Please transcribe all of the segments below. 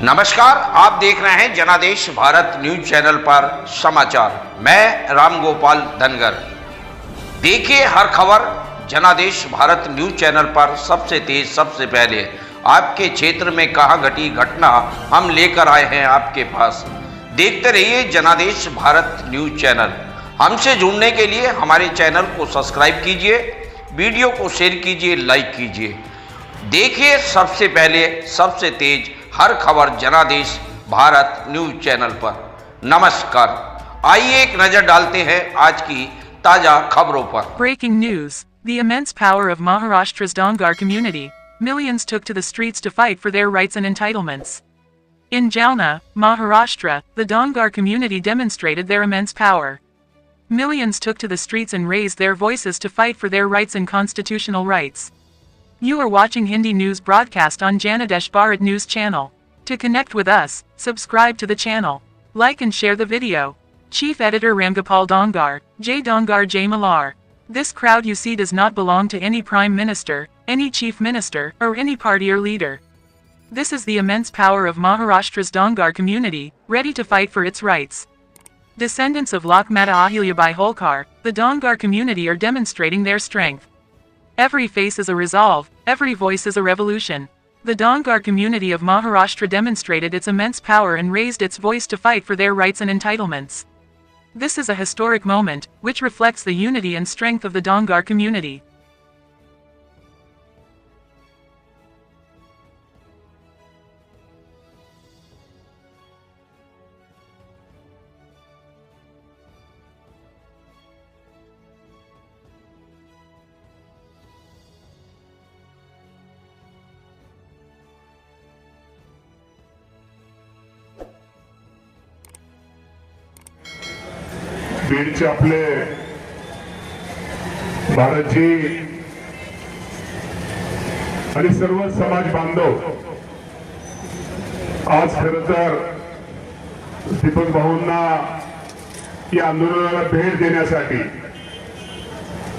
नमस्कार, आप देख रहे हैं जनादेश भारत न्यूज चैनल पर समाचार। मैं रामगोपाल धनगर। देखिए हर खबर जनादेश भारत न्यूज चैनल पर सबसे तेज सबसे पहले आपके क्षेत्र में कहां घटी घटना हम लेकर आए हैं आपके पास। देखते रहिए जनादेश भारत न्यूज चैनल। हमसे जुड़ने के लिए हमारे चैनल को सब्सक्राइब कीजिए, वीडियो को शेयर कीजिए, लाइक कीजिए। देखिए सबसे पहले सबसे तेज हर खबर जनादेश भारत न्यूज चैनल पर। नमस्कार, आइए एक नजर डालते हैं आज की ताजा खबरों पर। Breaking news: the immense power of Maharashtra's Dongar community. Millions took to the streets to fight for their rights and entitlements. In Jalna, Maharashtra, the Dongar community demonstrated their immense power. Millions took to the streets and raised their voices to fight for their rights and constitutional rights. You are watching Hindi news broadcast on Janadesh Bharat News channel. To connect with us, subscribe to the channel, like and share the video. Chief Editor Ramgopal Dongar, J. Dongar J. Malar. This crowd you see does not belong to any Prime Minister, any Chief Minister, or any party or leader. This is the immense power of Maharashtra's Dongar community, ready to fight for its rights. Descendants of Lokmata Ahilyabai Holkar, the Dongar community are demonstrating their strength. Every face is a resolve, every voice is a revolution. The Dongar community of Maharashtra demonstrated its immense power and raised its voice to fight for their rights and entitlements. This is a historic moment, which reflects the unity and strength of the Dongar community. बीडचे आपले भारतजी आणि सर्व समाज बांधव आज खरं तर दीपक भाऊंना या आंदोलनाला भेट देण्यासाठी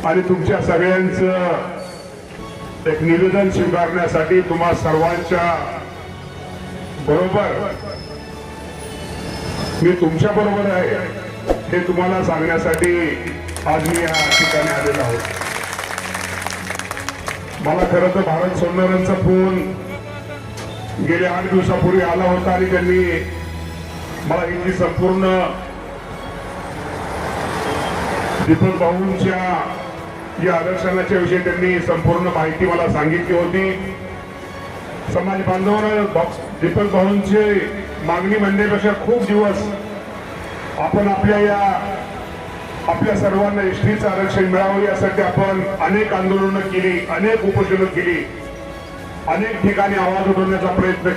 आणि तुमच्या सगळ्यांचं एक निवेदन स्वीकारण्यासाठी तुम्हा सर्वांच्या बरोबर मी तुमच्या बरोबर आहे हे तुम्हाला सांगण्यासाठी आज मी या ठिकाणी आलेलो आहोत। मला खरं तर भारत सोडणाऱ्यांचा फोन गेल्या 8 दिवसापूर्वी आला होता आणि त्यांनी मला ही संपूर्ण दीपक भाऊंच्या या आदर्शनाच्या विषयी त्यांनी संपूर्ण माहिती मला सांगितली होती। समाज बांधवांना दीपक भाऊंची मागणी म्हणण्यापेक्षा खूप दिवस आपण आपल्या सर्वांना एसटीचं आरक्षण मिळावं यासाठी आपण अनेक आंदोलनं केली, अनेक उपोषणं केली, अनेक ठिकाणी आवाज उठवण्याचा प्रयत्न केला।